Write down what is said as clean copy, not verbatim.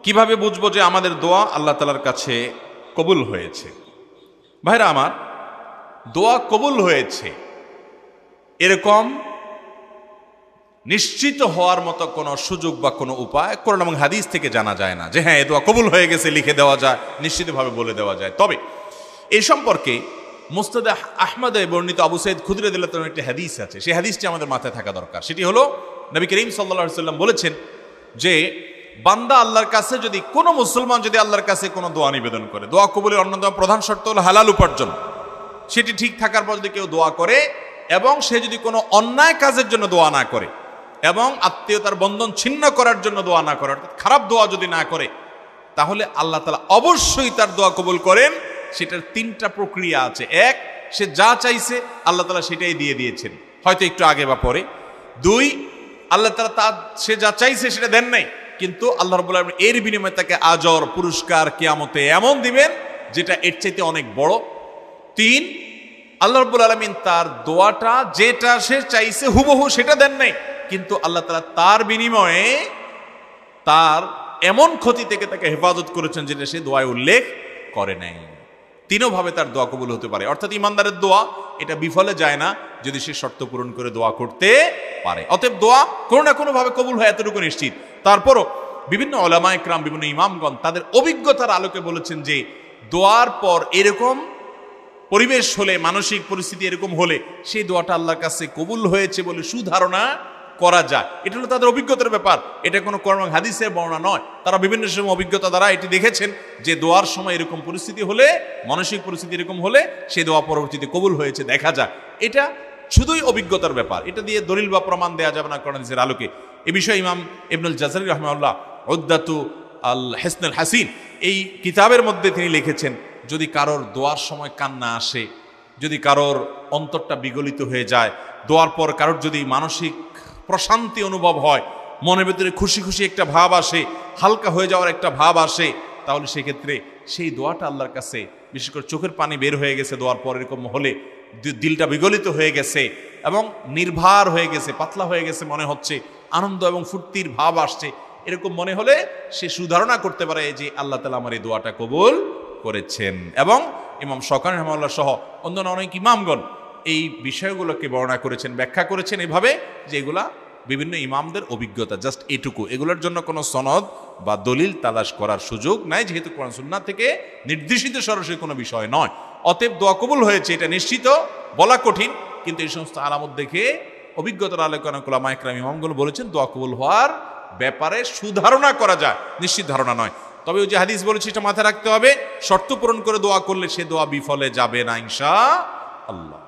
কিভাবে বুঝবো যে আমাদের দোয়া আল্লাহ তাআলার কাছে কবুল হয়েছে? ভাইরা আমার, দোয়া কবুল হয়েছে এরকম নিশ্চিত হওয়ার মতো কোনো সুযোগ বা কোনো উপায় কোরআন এবং হাদিস থেকে জানা যায় না যে হ্যাঁ এ দোয়া কবুল হয়ে গেছে লিখে দেওয়া যায়, নিশ্চিতভাবে বলে দেওয়া যায়। তবে এই সম্পর্কে মুসনাদ আহমদে বর্ণিত আবু সাঈদ খুদরি রাদিয়াল্লাহু তাআলার একটি হাদিস আছে। সেই হাদিসটি আমাদের মাথায় থাকা দরকার। সেটি হলো, নবী করিম সাল্লাল্লাহু আলাইহি ওয়াসাল্লাম বলেছেন যে বান্দা আল্লাহর কাছে যদি, কোনো মুসলমান যদি আল্লাহর কাছে কোনো দোয়া নিবেদন করে, দোয়া কবুলের অন্যতম প্রধান শর্ত হলো হালাল উপার্জন। সেটি ঠিক থাকার পর যদি কেউ দোয়া করে এবং সে যদি কোনো অন্যায় কাজের জন্য দোয়া না করে এবং আত্মীয়তার বন্ধন ছিন্ন করার জন্য দোয়া না করে, অর্থাৎ খারাপ দোয়া যদি না করে, তাহলে আল্লাহ তাআলা অবশ্যই তার দোয়া কবুল করেন। সেটার তিনটা প্রক্রিয়া আছে। এক, সে যা চাইছে আল্লাহ তাআলা সেটাই দিয়ে দিয়েছেন, হয়তো একটু আগে বা পরে। দুই, আল্লাহ তাআলা সে যা চাইছে সেটা দেন নাই, কিন্তু আল্লাহ রাব্বুল আলামিন এর বিনিময়ে তাকে আজর, পুরস্কার কিয়ামতে এমন দিবেন যেটা এর চাইতে অনেক বড়। তিন, আল্লাহ রাব্বুল আলামিন তার দোয়াটা যেটা সে চাইছে হুবহু সেটা দেন নাই, কিন্তু আল্লাহ তাআলা তার বিনিময়ে তার এমন ক্ষতি থেকে তাকে হেফাজত করেছেন যেটা সে দোয়ায় উল্লেখ করে নাই। তিনভাবে তার দোয়া কবুল হতে পারে। অর্থাৎ ইমানদারের দোয়া এটা বিফলে যায় না যদি সে শর্ত পূরণ করে দোয়া করতে পারে। অতএব দোয়া কোনো না কোনো ভাবে কবুল হয়, এতটুকু নিশ্চিত। তারপরও বিভিন্ন উলামা ইকরাম, বিভিন্ন ইমামগণ তাদের অভিজ্ঞতার আলোকে বলেছেন যে দোয়ার পর এরকম পরিবেশ হলে, মানসিক পরিস্থিতি এরকম হলে সেই দোয়াটা আল্লাহর কাছে কবুল হয়েছে বলে সুধারণা করা যায়। এটা হলো তাদের অভিজ্ঞতার ব্যাপার, এটা কোনো কোরআন হাদিসের বর্ণনা নয়। তারা বিভিন্ন সময় অভিজ্ঞতা দ্বারা এটি দেখেছেন যে দোয়ার সময় এরকম পরিস্থিতি হলে, মানসিক পরিস্থিতি এরকম হলে সেই দোয়া পরবর্তীতে কবুল হয়েছে দেখা যায়। এটা শুধুই অভিজ্ঞতার ব্যাপার, এটা দিয়ে দলিল বা প্রমাণ দেওয়া যাবে না কোরআন হাদিসের আলোকে। এ বিষয়ে ইমাম ইবনুল জাযারি রাহিমাহুল্লাহ উদ্দাতু আল হিসনুল হাসিন এই কিতাবের মধ্যে তিনি লিখেছেন, যদি কারোর দোয়ার সময় কান্না আসে, যদি কারোর অন্তরটা বিগলিত হয়ে যায়, দোয়ার পর কারোর যদি মানসিক প্রশান্তি অনুভব হয়, মনের ভেতরে খুশি খুশি একটা ভাব আসে, হালকা হয়ে যাওয়ার একটা ভাব আসে, তাহলে সেক্ষেত্রে সেই দোয়াটা আল্লাহর কাছে, বিশেষ করে চোখের পানি বের হয়ে গেছে দোয়ার পর এরকম হলে, দিলটা বিগলিত হয়ে গেছে এবং নির্ভার হয়ে গেছে, পাতলা হয়ে গেছে মনে হচ্ছে, আনন্দ এবং ফুর্তির ভাব আসছে, এরকম মনে হলে সে সুধারণা করতে পারে যে আল্লাহ তাআলা আমার এই দোয়াটা কবুল করেছেন। এবং ইমাম শওকানি রাহিমাহুল্লাহ সহ অন্যান্য অনেক ইমামগণ এই বিষয়গুলোকে বর্ণনা করেছেন, ব্যাখ্যা করেছেন এভাবে যে এগুলা বিভিন্ন ইমামদের অভিজ্ঞতা, জাস্ট এটুকু, এগুলোর জন্য কোনো সনদ বা দলিল তালাশ করার সুযোগ নাই, যেহেতু কোরআন সুন্নাহ থেকে নির্দেশিত সরাসরি কোনো বিষয় নয়। অতএব দোয়া কবুল হয়েছে এটা নিশ্চিত বলা কঠিন, কিন্তু এই সমস্ত আলামত দেখে অভিজ্ঞতার আলোকে অনেক উলামা ইকরাম ইমামগুলো বলেছেন দোয়া কবুল হওয়ার ব্যাপারে সুধারণা করা যায়, নিশ্চিত ধারণা নয়। তবে ওই যে হাদিস বলেছি এটা মাথায় রাখতে হবে, শর্ত পূরণ করে দোয়া করলে সে দোয়া বিফলে যাবে না ইনশাআল্লাহ।